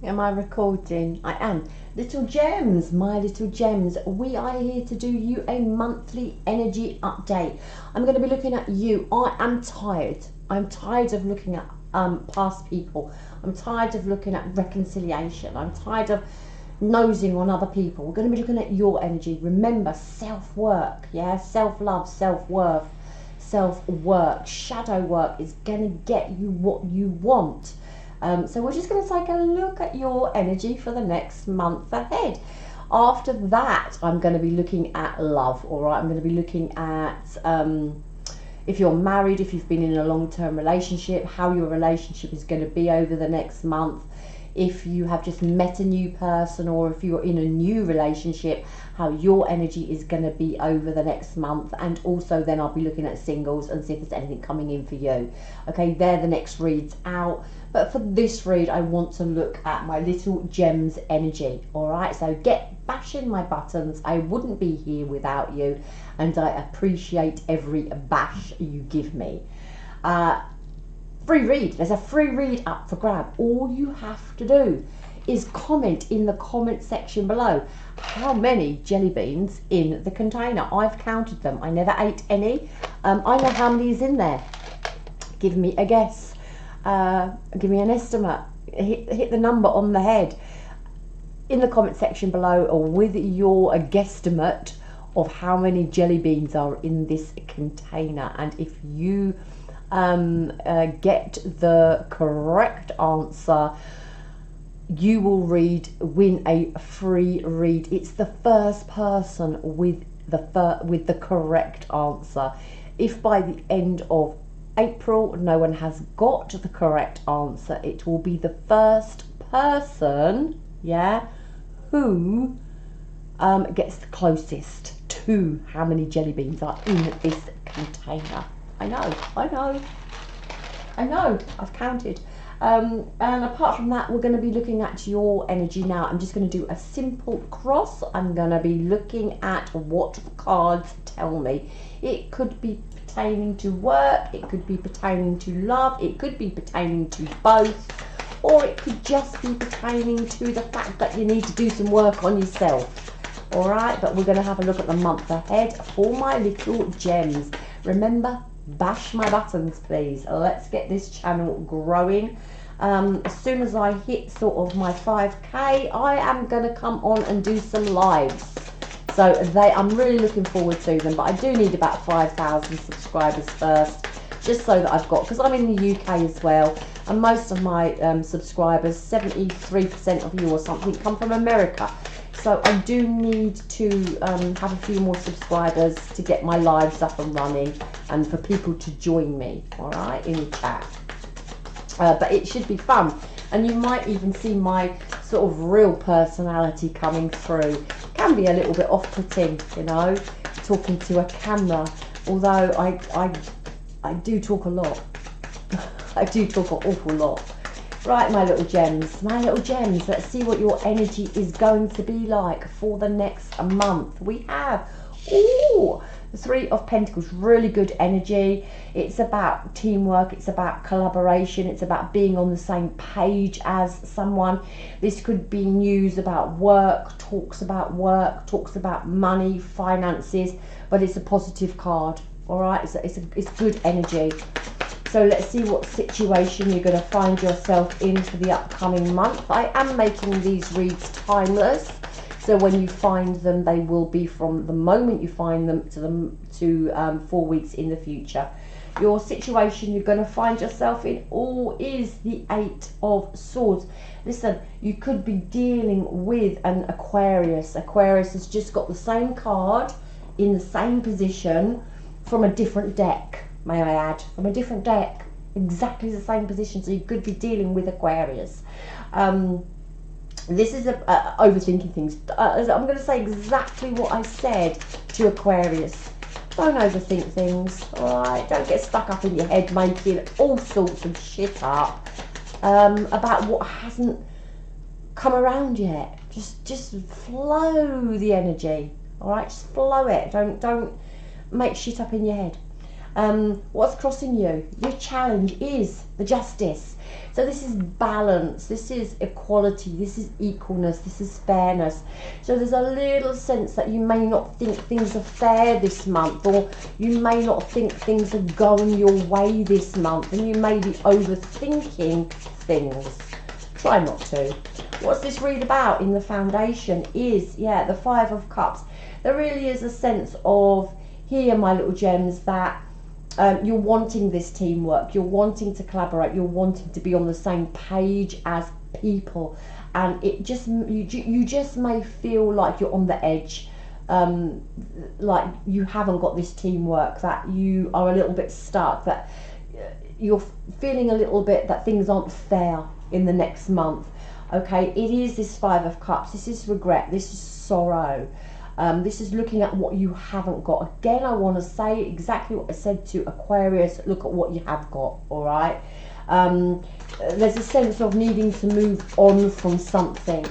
Am I recording? I am. Little gems, my little gems, we are here to do you a monthly energy update. I'm going to be looking at you. I am tired. I'm tired of looking at past people. I'm tired of looking at reconciliation. I'm tired of nosing on other people. We're going to be looking at your energy. Remember, self-work, yeah? Self-love, self-worth, self-work, shadow work is going to get you what you want. So we're just going to take a look at your energy for the next month ahead. After that, I'm going to be looking at love, all right? I'm going to be looking at if you're married, if you've been in a long-term relationship, how your relationship is going to be over the next month. If you have just met a new person, or if you're in a new relationship, how your energy is going to be over the next month. And also then I'll be looking at singles and see if there's anything coming in for you. Okay, they're the next reads out. But for this read, I want to look at my little gems energy. All right, so get bashing my buttons. I wouldn't be here without you, and I appreciate every bash you give me. Free read. There's a free read up for grab. All you have to do is comment in the comment section below how many jelly beans in the container. I've counted them. I never ate any. I know how many is in there. Give me a guess. Give me an estimate. Hit the number on the head in the comment section below, or with your guesstimate of how many jelly beans are in this container. And if you get the correct answer, you will win a free read. It's the first person with the correct answer. If by the end of April no one has got the correct answer, it will be the first person, yeah, who gets the closest to how many jelly beans are in this container. I know, I've counted. And apart from that, we're going to be looking at your energy now. I'm just going to do a simple cross. I'm going to be looking at what the cards tell me. It could be pertaining to work, it could be pertaining to love, it could be pertaining to both, or it could just be pertaining to the fact that you need to do some work on yourself. All right, but we're going to have a look at the month ahead for my little gems. Remember, bash my buttons, please. Let's get this channel growing. As soon as I hit sort of my 5k, I am going to come on and do some lives. So I'm really looking forward to them, but I do need about 5,000 subscribers first, just so that I've got, because I'm in the UK as well, and most of my subscribers, 73% of you or something, come from America. So I do need to have a few more subscribers to get my lives up and running, and for people to join me, all right, in the chat. But it should be fun, and you might even see my sort of real personality coming through. It can be a little bit off-putting, you know, talking to a camera, although I do talk a lot. I do talk an awful lot. Right, my little gems, let's see what your energy is going to be like for the next month. We have, the Three of Pentacles, really good energy. It's about teamwork, it's about collaboration, it's about being on the same page as someone. This could be news about work, talks about money, finances, but it's a positive card, all right? It's good energy. So let's see what situation you're going to find yourself in for the upcoming month. I am making these reads timeless. So when you find them, they will be from the moment you find them to 4 weeks in the future. Your situation you're going to find yourself in is the Eight of Swords. Listen, you could be dealing with an Aquarius. Aquarius has just got the same card in the same position from a different deck. May I add, from a different deck, exactly the same position. So you could be dealing with Aquarius. This is overthinking things. I'm going to say exactly what I said to Aquarius. Don't overthink things, all right? Don't get stuck up in your head making all sorts of shit up about what hasn't come around yet. Just flow the energy, all right? Just flow it. Don't make shit up in your head. What's crossing you? Your challenge is the justice. So this is balance, this is equality, this is equalness, this is fairness. So there's a little sense that you may not think things are fair this month, or you may not think things are going your way this month, and you may be overthinking things. Try not to. What's this read about in the foundation is, yeah, the Five of Cups. There really is a sense of, here, my little gems, that you're wanting this teamwork, you're wanting to collaborate, you're wanting to be on the same page as people, and it just, you just may feel like you're on the edge, like you haven't got this teamwork, that you are a little bit stuck, that you're feeling a little bit that things aren't fair in the next month. Okay, it is this Five of Cups, this is regret, this is sorrow. This is looking at what you haven't got. Again, I want to say exactly what I said to Aquarius, look at what you have got, all right? There's a sense of needing to move on from something,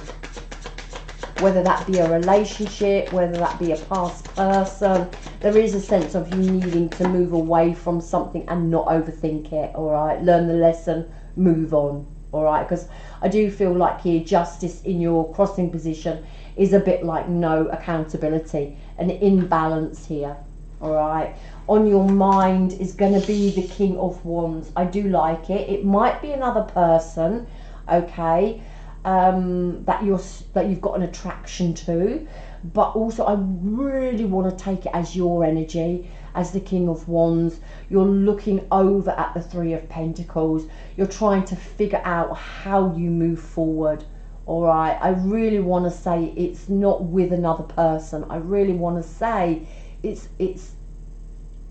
whether that be a relationship, whether that be a past person. There is a sense of you needing to move away from something and not overthink it, all right? Learn the lesson, move on, all right? Because I do feel like here, justice in your crossing position is a bit like no accountability, an imbalance here, all right? On your mind is going to be the King of Wands. I do like it. It might be another person, okay, that you've got an attraction to, but also I really want to take it as your energy, as the King of Wands. You're looking over at the Three of Pentacles. You're trying to figure out how you move forward. All right, I really want to say it's not with another person. I really want to say it's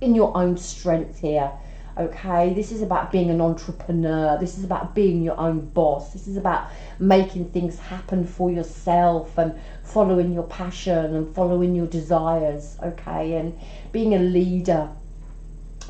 in your own strength here. Okay, this is about being an entrepreneur. This is about being your own boss. This is about making things happen for yourself and following your passion and following your desires. Okay, and being a leader.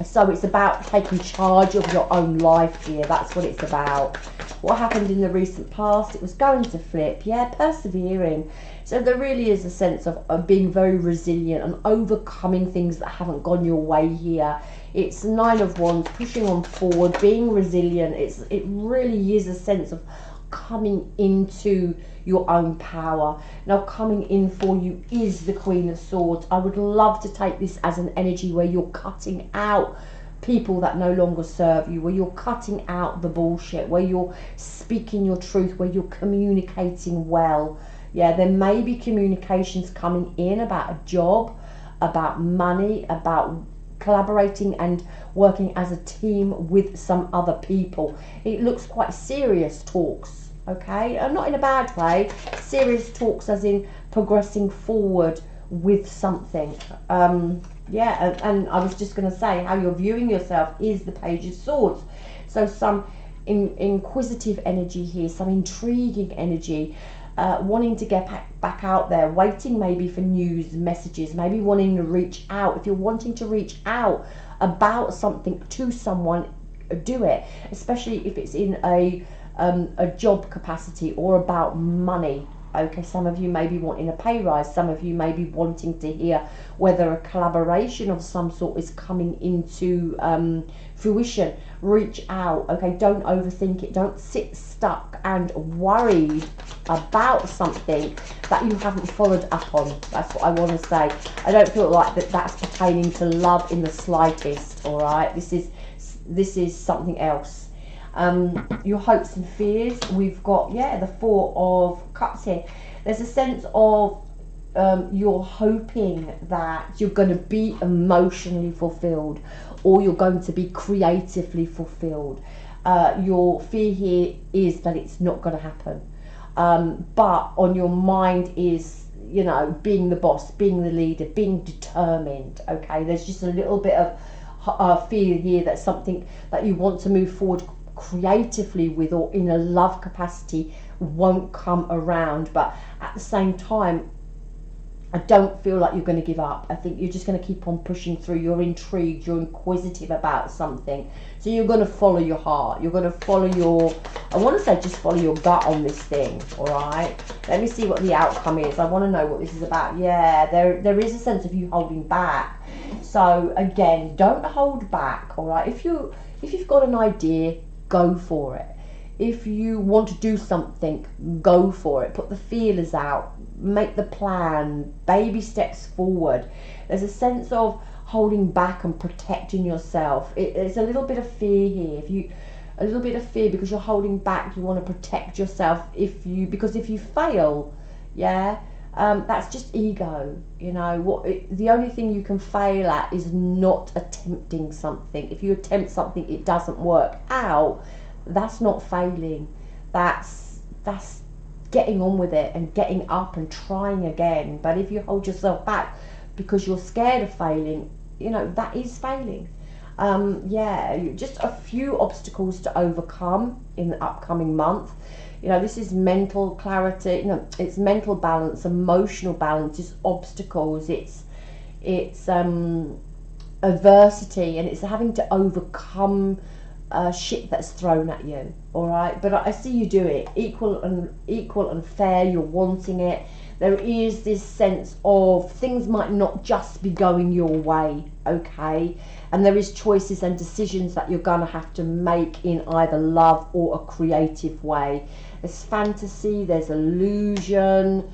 So it's about taking charge of your own life here. That's what it's about. What happened in the recent past, it was going to flip. Yeah, persevering. So there really is a sense of being very resilient and overcoming things that haven't gone your way here. It's Nine of Wands, pushing on forward, being resilient. It really is a sense of coming into your own power. Now, coming in for you is the Queen of Swords. I would love to take this as an energy where you're cutting out people that no longer serve you, where you're cutting out the bullshit, where you're speaking your truth, where you're communicating well. Yeah, there may be communications coming in about a job, about money, about collaborating and working as a team with some other people. It looks quite serious talks. Okay, and not in a bad way, serious talks as in progressing forward with something. Yeah, and I was just going to say how you're viewing yourself is the Page of Swords. So some inquisitive energy here, some intriguing energy, wanting to get back out there, waiting maybe for news, messages, maybe wanting to reach out. If you're wanting to reach out about something to someone, do it, especially if it's in a job capacity or about money. Okay, some of you may be wanting a pay rise, some of you may be wanting to hear whether a collaboration of some sort is coming into fruition. Reach out, okay, don't overthink it, don't sit stuck and worried about something that you haven't followed up on. That's what I want to say. I don't feel like that's pertaining to love in the slightest, all right? This is something else. Your hopes and fears, we've got, yeah, the Four of Cups here. There's a sense of you're hoping that you're going to be emotionally fulfilled, or you're going to be creatively fulfilled. Your fear here is that it's not going to happen, but on your mind is, you know, being the boss, being the leader, being determined. Okay, there's just a little bit of fear here that something that you want to move forward creatively with, or in a love capacity, won't come around. But at the same time, I don't feel like you're going to give up. I think you're just going to keep on pushing through. You're intrigued, you're inquisitive about something, so you're going to follow your heart, you're going to follow your, I want to say just follow your gut on this thing. All right, let me see what the outcome is. I want to know what this is about. Yeah, there is a sense of you holding back. So again, don't hold back, all right? If you've got an idea, go for it. If you want to do something, go for it. Put the feelers out, make the plan, baby steps forward. There's a sense of holding back and protecting yourself. It's a little bit of fear here. A little bit of fear because you're holding back. You want to protect yourself because if you fail, yeah, that's just ego. You know the only thing you can fail at is not attempting something. If you attempt something, it doesn't work out. That's not failing. That's getting on with it and getting up and trying again. But if you hold yourself back because you're scared of failing, you know, that is failing. Yeah, just a few obstacles to overcome in the upcoming month. You know, this is mental clarity, you know, it's mental balance, emotional balance, it's obstacles, it's adversity, and it's having to overcome shit that's thrown at you. All right, but I see you do it equal and fair. You're wanting it. There is this sense of things might not just be going your way, okay? And there is choices and decisions that you're gonna have to make in either love or a creative way. There's fantasy, there's illusion.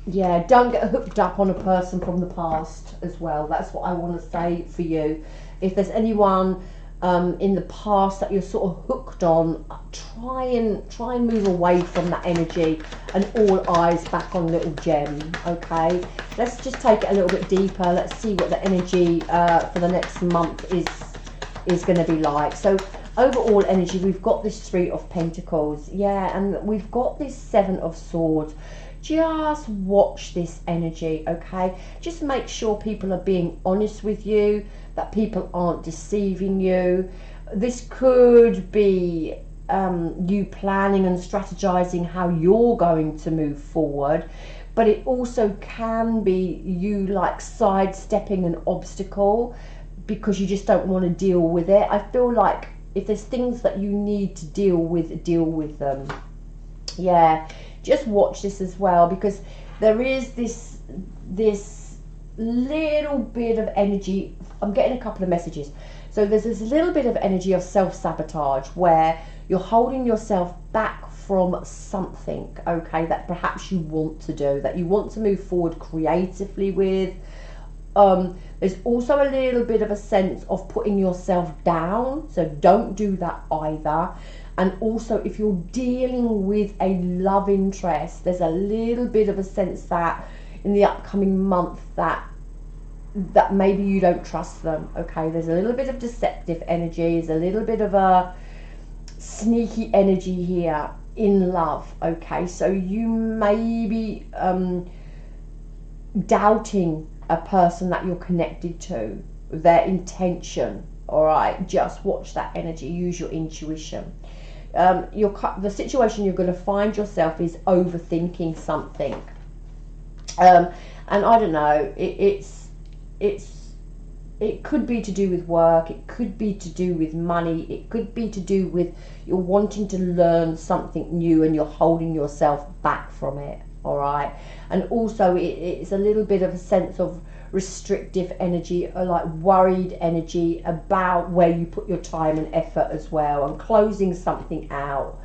Yeah, don't get hooked up on a person from the past as well. That's what I want to say for you. If there's anyone in the past that you're sort of hooked on, try and move away from that energy and all eyes back on little Gem. Okay, let's just take it a little bit deeper. Let's see what the energy for the next month is going to be like. So overall energy, we've got this Three of Pentacles, yeah, and we've got this Seven of Swords. Just watch this energy, okay? Just make sure people are being honest with you, that people aren't deceiving you. This could be you planning and strategizing how you're going to move forward, but it also can be you like sidestepping an obstacle because you just don't want to deal with it. I feel like if there's things that you need to deal with them. Yeah, just watch this as well, because there is this little bit of energy. I'm getting a couple of messages. So there's this little bit of energy of self-sabotage where you're holding yourself back from something, okay, that perhaps you want to do, that you want to move forward creatively with. There's also a little bit of a sense of putting yourself down, so don't do that either. And also, if you're dealing with a love interest, there's a little bit of a sense that in the upcoming month that maybe you don't trust them, okay? There's a little bit of deceptive energy, there's a little bit of a sneaky energy here in love, okay? So you may be doubting a person that you're connected to, their intention, all right? Just watch that energy, use your intuition. The situation you're going to find yourself is overthinking something, and I don't know, it could be to do with work, it could be to do with money, it could be to do with you're wanting to learn something new and you're holding yourself back from it, all right? And also it's a little bit of a sense of restrictive energy, or like worried energy about where you put your time and effort as well, and closing something out.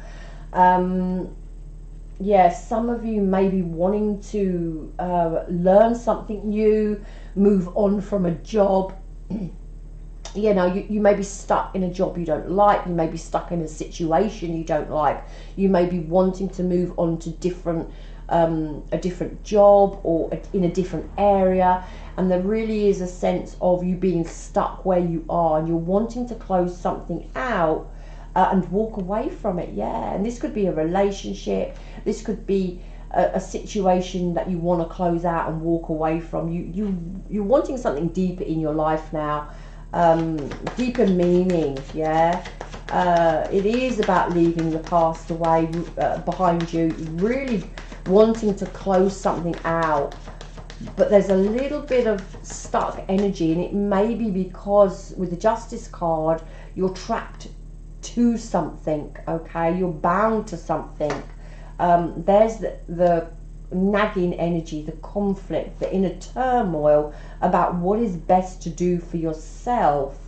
Yeah, some of you may be wanting to learn something new, move on from a job. You know, you may be stuck in a job you don't like, you may be stuck in a situation you don't like, you may be wanting to move on to a different job or in a different area, and there really is a sense of you being stuck where you are and you're wanting to close something out and walk away from it. Yeah, and this could be a relationship, this could be a situation that you want to close out and walk away from. You're wanting something deeper in your life now, deeper meaning. Yeah, it is about leaving the past away behind you, really wanting to close something out. But there's a little bit of stuck energy, and it may be because with the Justice card you're trapped to something, okay? You're bound to something. There's the nagging energy, the conflict, the inner turmoil about what is best to do for yourself.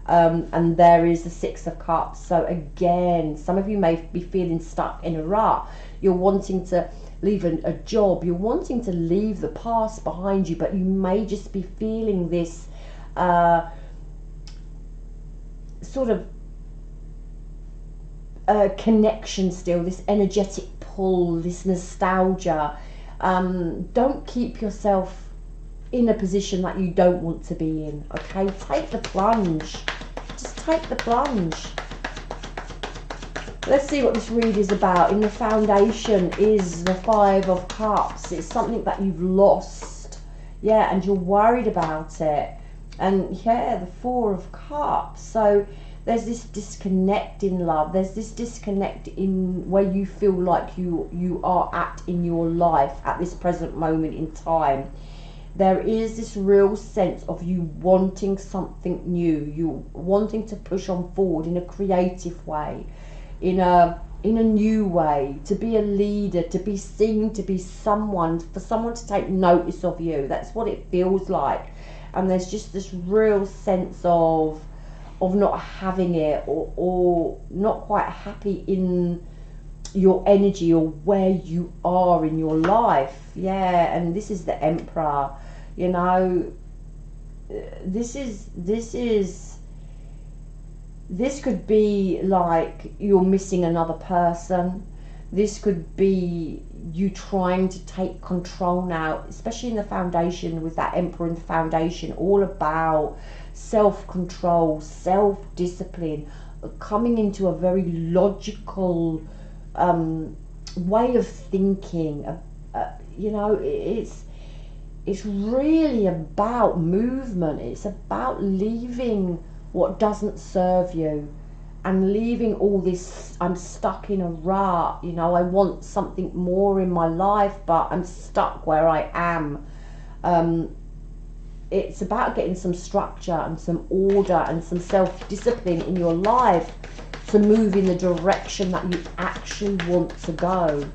And there is the Six of Cups. So again, some of you may be feeling stuck in a rut. You're wanting to leave a job, you're wanting to leave the past behind you, but you may just be feeling this sort of connection still, this energetic pull, this nostalgia. Don't keep yourself in a position that you don't want to be in, okay? Take the plunge. Just take the plunge. Let's see what this read is about. In the foundation is the Five of Cups. It's something that you've lost, yeah, and you're worried about it. And yeah, the Four of Cups. So there's this disconnect in love. There's this disconnect in where you feel like you are at in your life at this present moment in time. There is this real sense of you wanting something new, you wanting to push on forward in a creative way, in a new way, to be a leader, to be seen, to be someone, for someone to take notice of you. That's what it feels like. And there's just this real sense of not having it, or not quite happy in your energy or where you are in your life. Yeah, and this is the Emperor. You know, this could be like you're missing another person. This could be you trying to take control now, especially in the foundation with that Emperor in the foundation, all about self-control, self-discipline, coming into a very logical way of thinking. You know, it's really about movement. It's about leaving what doesn't serve you and leaving all this, I'm stuck in a rut, you know, I want something more in my life, but I'm stuck where I am. It's about getting some structure and some order and some self-discipline in your life to move in the direction that you actually want to go.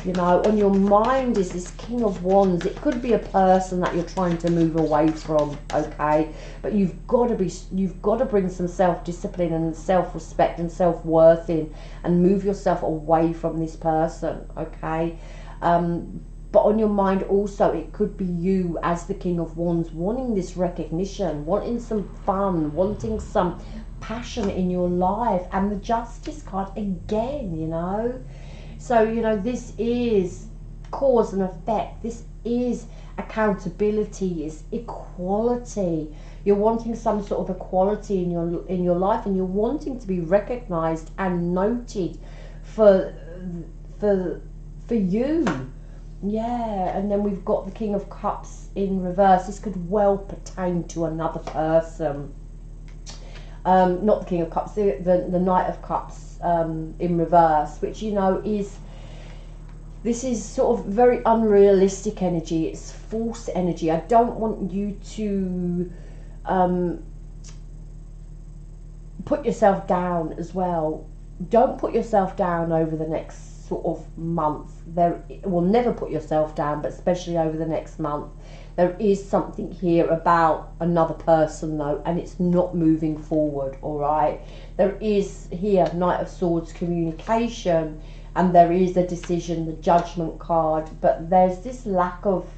You know, on your mind is this King of Wands. It could be a person that you're trying to move away from, okay? But you've got to bring some self-discipline and self-respect and self-worth in, and move yourself away from this person, okay? But on your mind also, it could be you as the King of Wands, wanting this recognition, wanting some fun, wanting some passion in your life. And the Justice card again, you know. So, you know, this is cause and effect. This is accountability, is equality. You're wanting some sort of equality in your life, and you're wanting to be recognized and noted for you. Yeah, and then we've got the King of Cups in reverse. This could well pertain to another person. Not the King of Cups, the Knight of Cups in reverse, which, you know, this is sort of very unrealistic energy. It's false energy. I don't want you to put yourself down as well. Don't put yourself down over the next sort of month. Never put yourself down, but especially over the next month. There is something here about another person though, and it's not moving forward, all right? There is here Knight of Swords, communication, and there is a decision, the Judgment card, but there's this lack of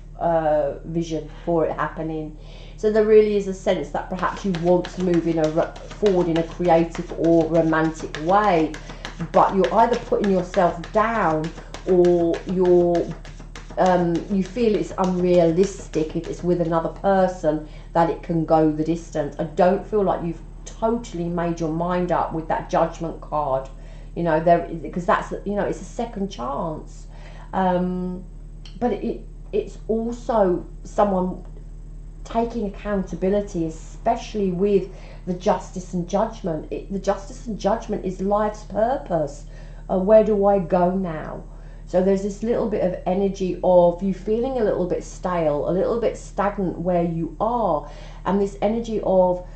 vision for it happening. So there really is a sense that perhaps you want to move forward in a creative or romantic way, but you're either putting yourself down, or you feel it's unrealistic if it's with another person that it can go the distance. I don't feel like you've totally made your mind up with that Judgment card, you know, because that's, you know, it's a second chance, but it's also someone taking accountability, especially with the Justice and Judgment. The Justice and Judgment is life's purpose. Where do I go now? So there's this little bit of energy of you feeling a little bit stale, a little bit stagnant where you are, and this energy of,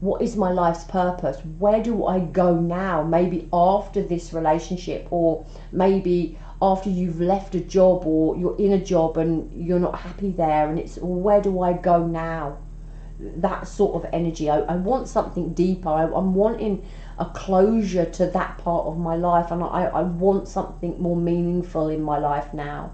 what is my life's purpose? Where do I go now? Maybe after this relationship, or maybe after you've left a job, or you're in a job and you're not happy there, and it's, where do I go now? That sort of energy. I want something deeper. I'm wanting a closure to that part of my life, and I want something more meaningful in my life now.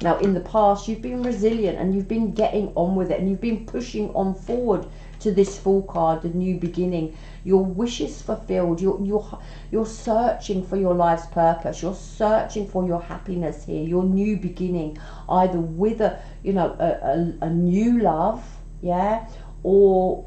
Now, in the past, you've been resilient and you've been getting on with it, and you've been pushing on forward to this Fool card, the new beginning. Your wishes fulfilled. You're searching for your life's purpose. You're searching for your happiness here, your new beginning, either with a new love, yeah, or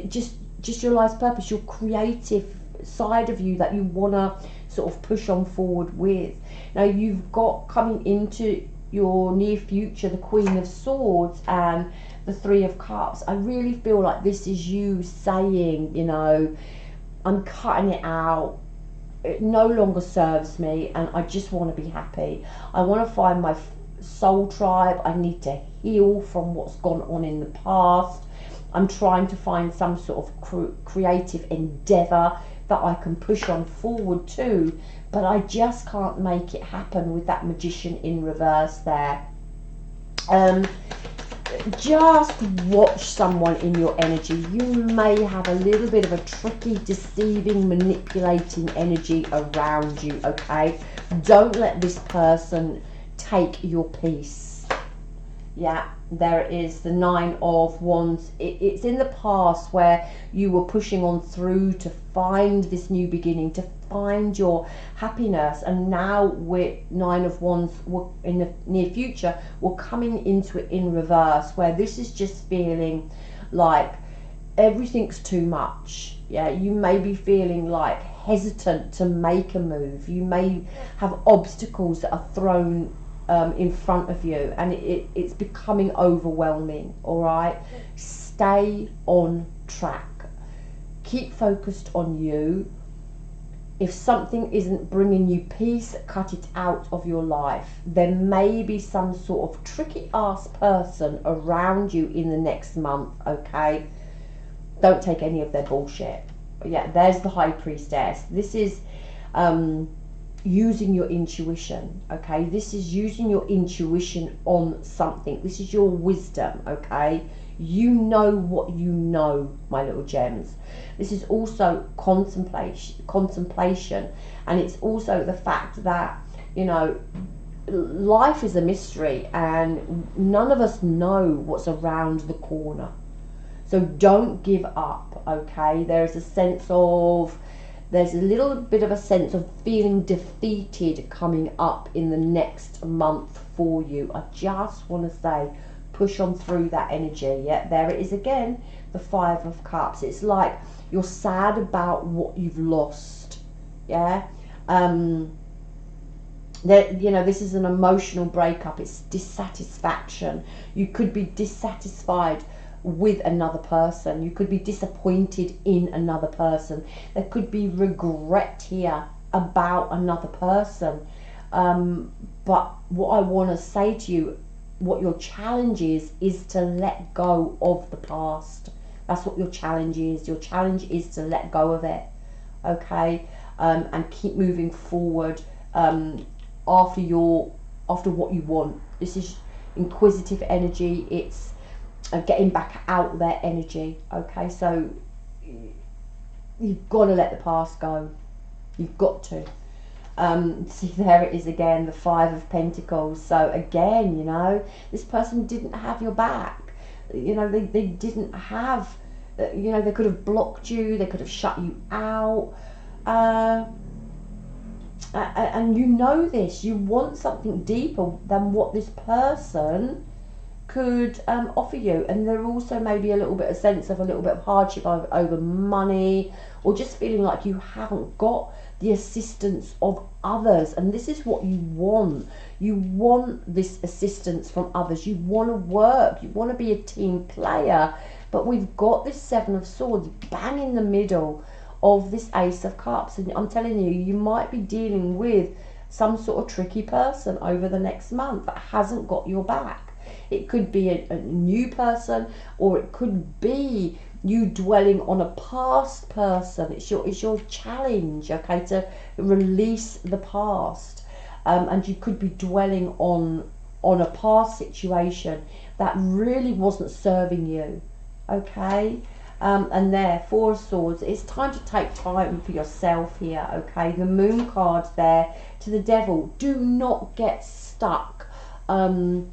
just your life's purpose, your creative side of you that you want to sort of push on forward with. Now, you've got coming into your near future the Queen of Swords and the Three of Cups. I really feel like this is you saying, you know, I'm cutting it out. It no longer serves me, and I just want to be happy. I want to find my soul tribe. I need to heal from what's gone on in the past. I'm trying to find some sort of creative endeavour that I can push on forward to, but I just can't make it happen with that Magician in reverse there. Just watch someone in your energy. You may have a little bit of a tricky, deceiving, manipulating energy around you, okay? Don't let this person take your peace. Yeah, there it is, the Nine of Wands. It's in the past where you were pushing on through to find this new beginning, to find your happiness, and now with Nine of Wands, we're in the near future, we're coming into it in reverse, where this is just feeling like everything's too much. Yeah, you may be feeling like hesitant to make a move. You may have obstacles that are thrown in front of you, and it's becoming overwhelming. All right, stay on track, keep focused on you. If something isn't bringing you peace, cut it out of your life. There may be some sort of tricky ass person around you in the next month, okay? Don't take any of their bullshit. Yeah, there's the High Priestess. This is using your intuition, okay? This is using your intuition on something. This is your wisdom, okay? You know what you know, my little gems. This is also contemplation, and it's also the fact that, you know, life is a mystery and none of us know what's around the corner. So don't give up, okay? There's a little bit of a sense of feeling defeated coming up in the next month for you. I just want to say, push on through that energy. Yeah, there it is again, the Five of Cups. It's like you're sad about what you've lost. Yeah, you know, this is an emotional breakup. It's dissatisfaction. You could be dissatisfied with another person. You could be disappointed in another person. There could be regret here about another person. But what I want to say to you, what your challenge is to let go of the past. That's what your challenge is. Your challenge is to let go of it, okay? And keep moving forward after what you want. This is inquisitive energy. It's getting back out there energy, okay? So you've got to let the past go. You've got to. See, there it is again, the Five of Pentacles. So again, you know, this person didn't have your back. You know, they didn't have, you know, they could have blocked you, they could have shut you out. And you know this, you want something deeper than what this person could offer you. And there also may be a little bit of sense of a little bit of hardship over money, or just feeling like you haven't got the assistance of others. And this is what you want. You want this assistance from others. You want to work. You want to be a team player. But we've got this Seven of Swords bang in the middle of this Ace of Cups. And I'm telling you, you might be dealing with some sort of tricky person over the next month that hasn't got your back. It could be a new person, or it could be you dwelling on a past person. It's your challenge, okay, to release the past. And you could be dwelling on a past situation that really wasn't serving you, okay. And there, Four of Swords, it's time to take time for yourself here, okay. The Moon card there to the Devil. Do not get stuck in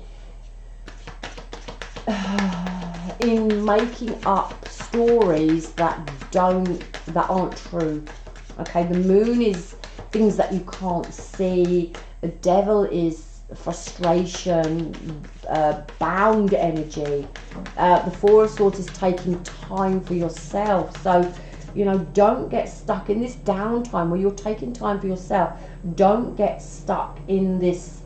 making up stories that aren't true, okay. The Moon is things that you can't see. The Devil is frustration, bound energy. The Four of Swords is taking time for yourself. So, you know, don't get stuck in this downtime where you're taking time for yourself. Don't get stuck in this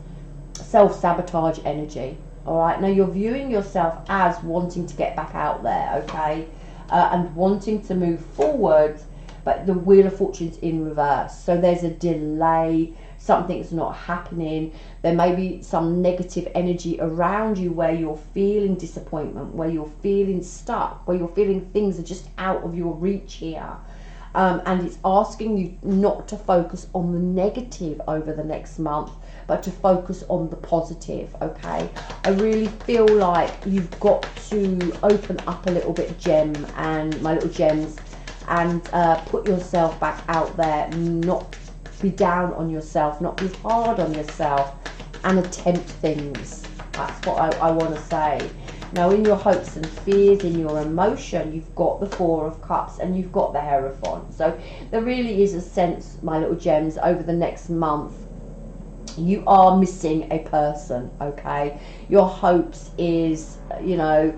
self-sabotage energy. All right, now you're viewing yourself as wanting to get back out there, okay, and wanting to move forward, but the Wheel of Fortune's in reverse. So there's a delay, something's not happening. There may be some negative energy around you where you're feeling disappointment, where you're feeling stuck, where you're feeling things are just out of your reach here. And it's asking you not to focus on the negative over the next month, but to focus on the positive, okay? I really feel like you've got to open up a little bit, Gem, and my little gems, and put yourself back out there, not be down on yourself, not be hard on yourself, and attempt things. That's what I want to say. Now, in your hopes and fears, in your emotion, you've got the Four of Cups and you've got the Hierophant. So there really is a sense, my little gems, over the next month, you are missing a person, okay? Your hopes is, you know,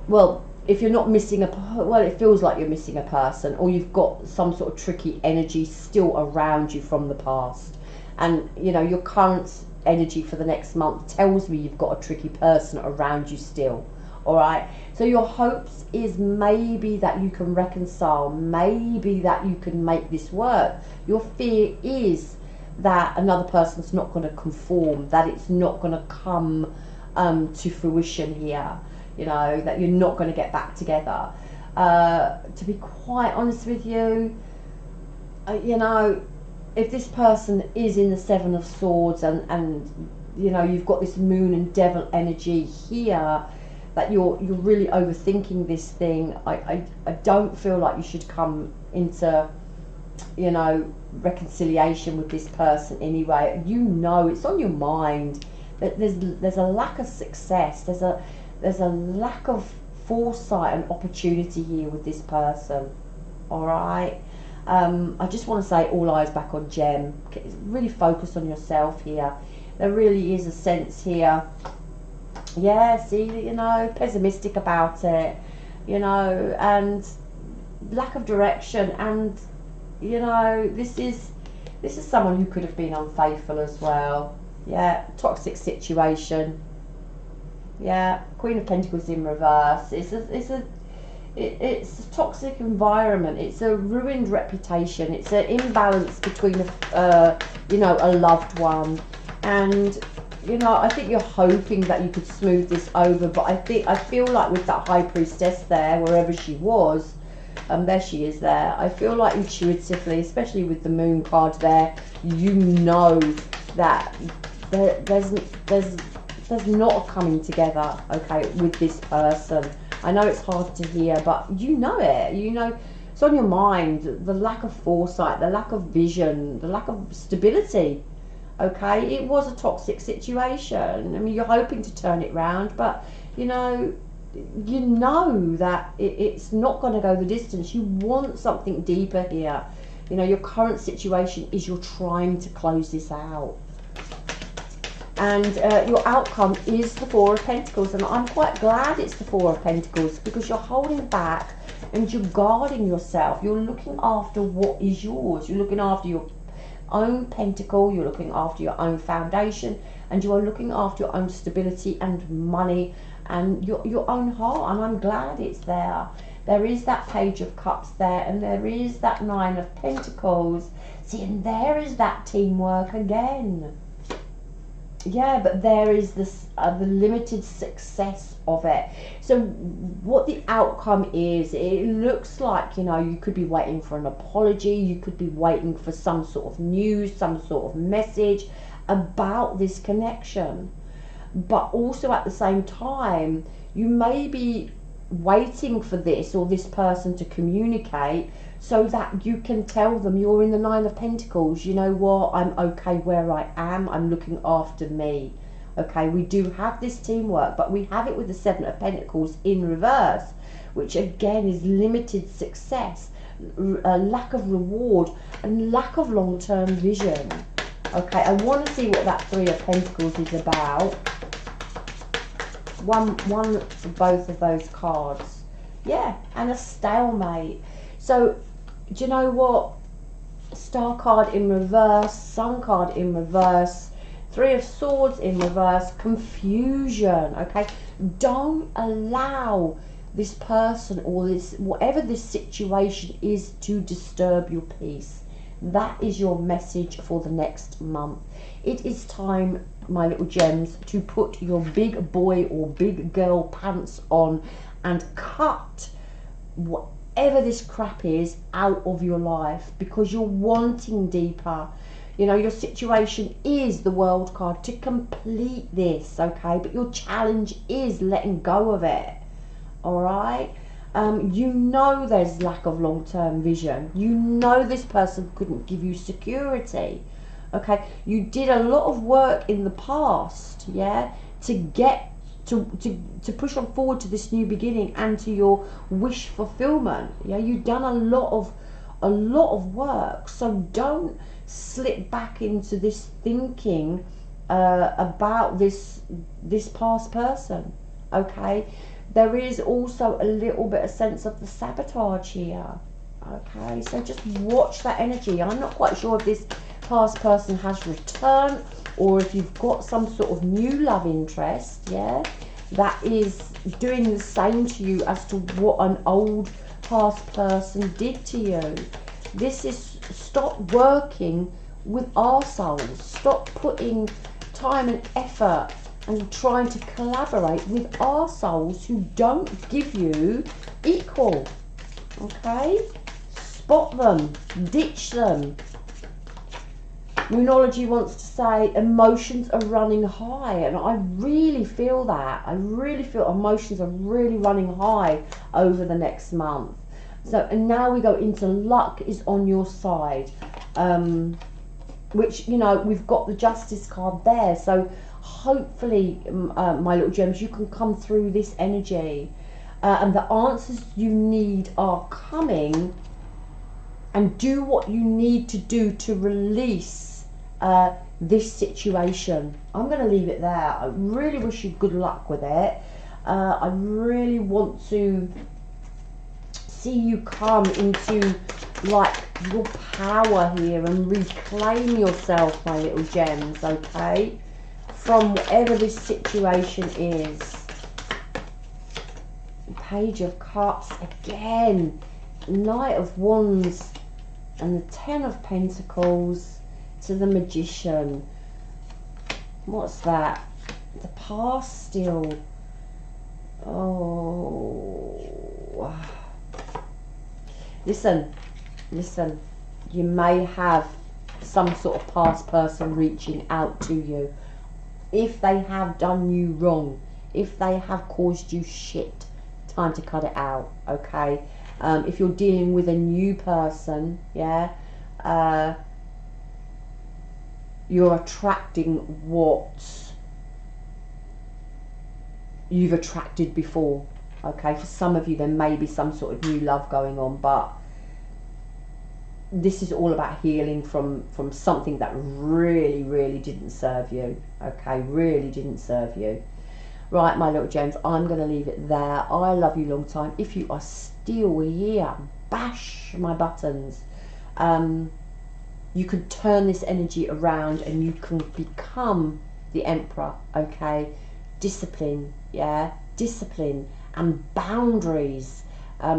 well, if you're not missing well, it feels like you're missing a person, or you've got some sort of tricky energy still around you from the past. And, you know, your current energy for the next month tells me you've got a tricky person around you still. All right, so your hopes is maybe that you can reconcile, maybe that you can make this work. Your fear is that another person's not going to conform, that it's not going to come to fruition here, you know, that you're not going to get back together. To be quite honest with you, you know, if this person is in the Seven of Swords and you know, you've got this Moon and Devil energy here, that you're really overthinking this thing, I don't feel like you should come into, you know, reconciliation with this person anyway. You know, it's on your mind that there's a lack of success, there's a lack of foresight and opportunity here with this person. All right. I just want to say, all eyes back on Gem. Really focus on yourself here. There really is a sense here, yeah, see, you know, pessimistic about it, you know, and lack of direction. And, you know, this is someone who could have been unfaithful as well. Yeah, toxic situation. Yeah, Queen of Pentacles in reverse. It's a toxic environment. It's a ruined reputation. It's an imbalance between you know, a loved one. And, you know, I think you're hoping that you could smooth this over, but I feel like with that High Priestess there, wherever she was, there she is there. I feel like intuitively, especially with the Moon card there, you know that there's not a coming together, okay, with this person. I know it's hard to hear, but you know it. You know, it's on your mind. The lack of foresight, the lack of vision, the lack of stability. Okay, it was a toxic situation. I mean, you're hoping to turn it round, but you know that it's not going to go the distance. You want something deeper here. You know, your current situation is you're trying to close this out. And your outcome is the Four of Pentacles. And I'm quite glad it's the Four of Pentacles, because you're holding back and you're guarding yourself. You're looking after what is yours. You're looking after your own pentacle. You're looking after your own foundation. And you are looking after your own stability and money and your own heart. And I'm glad it's there. There is that Page of Cups there. And there is that Nine of Pentacles. See, and there is that teamwork again. Yeah, but there is this the limited success of it. So what the outcome is, it looks like, you know, you could be waiting for an apology, you could be waiting for some sort of news, some sort of message about this connection. But also at the same time, you may be waiting for this or this person to communicate so that you can tell them you're in the Nine of Pentacles. You know what, I'm okay where I am, I'm looking after me. Okay, we do have this teamwork, but we have it with the Seven of Pentacles in reverse, which again is limited success, a lack of reward, and lack of long-term vision. Okay, I want to see what that Three of Pentacles is about. One for both of those cards. Yeah, and a stalemate. So, do you know what? Star card in reverse, Sun card in reverse, Three of Swords in reverse, confusion. Okay, don't allow this person or this, whatever this situation is, to disturb your peace. That is your message for the next month. It is time, my little gems, to put your big boy or big girl pants on and cut whatever this crap is out of your life, because you're wanting deeper. You know, your situation is the World card to complete this, okay? But your challenge is letting go of it, all right? You know there's lack of long-term vision. You know this person couldn't give you security, okay? You did a lot of work in the past, yeah, to get to push on forward to this new beginning and to your wish fulfillment. Yeah, you've done a lot of work. So don't slip back into this thinking about this past person, okay? There is also a little bit of sense of the sabotage here, okay? So just watch that energy. I'm not quite sure if this past person has returned or if you've got some sort of new love interest, yeah, that is doing the same to you as to what an old past person did to you. This is, stop working with our souls. Stop putting time and effort and trying to collaborate with our souls who don't give you equal, okay? Spot them, ditch them. Moonology wants to say emotions are running high, and I really feel that. I really feel emotions are really running high over the next month. So, and now we go into luck is on your side, which, you know, we've got the Justice card there. So hopefully, my little gems, you can come through this energy, and the answers you need are coming, and do what you need to do to release this situation. I'm going to leave it there. I really wish you good luck with it. I really want to see you come into like your power here and reclaim yourself, my little gems, okay, from whatever this situation is. Page of Cups again, Knight of Wands, and the Ten of Pentacles to the Magician. What's that? The past still. Oh, listen, you may have some sort of past person reaching out to you. If they have done you wrong, if they have caused you shit, time to cut it out, okay? If you're dealing with a new person, yeah, you're attracting what you've attracted before, okay? For some of you, there may be some sort of new love going on, but this is all about healing from something that really didn't serve you, okay? Really didn't serve you. Right, my little gems, I'm going to leave it there. I love you long time. If you are still here, bash my buttons. You can turn this energy around and you can become the Emperor, okay? Discipline, yeah? Discipline and boundaries.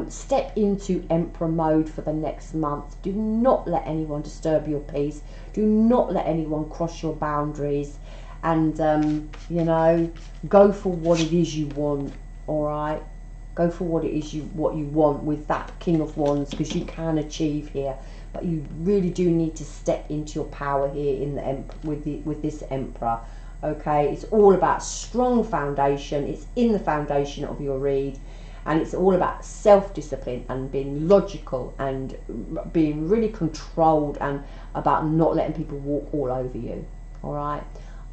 Step into Emperor mode for the next month. Do not let anyone disturb your peace. Do not let anyone cross your boundaries. and you know, go for what it is you want. All right, go for what it is what you want with that King of Wands, because you can achieve here, but you really do need to step into your power here in the with this Emperor. Okay, it's all about strong foundation. It's in the foundation of your read, and it's all about self-discipline and being logical and being really controlled, and about not letting people walk all over you. All right,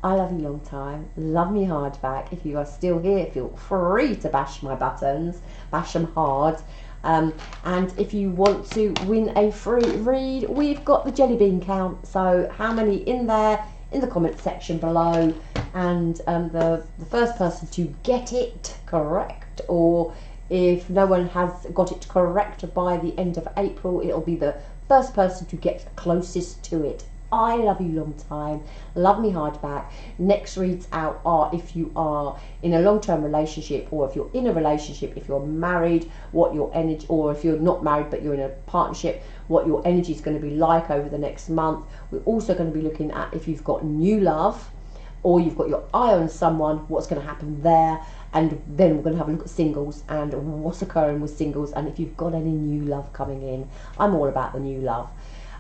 I love you long time. Love me hard back. If you are still here, feel free to bash my buttons, bash them hard. And if you want to win a free read, we've got the jelly bean count. So how many in there? In the comment section below, and the first person to get it correct, or if no one has got it correct by the end of April, it'll be the first person to get closest to it. I love you long time. Love me hard back. Next reads out are if you are in a long-term relationship, or if you're in a relationship, if you're married, what your energy, or if you're not married but you're in a partnership, what your energy is going to be like over the next month. We're also going to be looking at if you've got new love, or you've got your eye on someone, what's going to happen there. And then we're going to have a look at singles and what's occurring with singles, and if you've got any new love coming in. I'm all about the new love.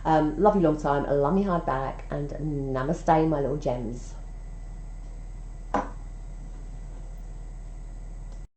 Love you long time, love me hard back, and namaste, my little gems.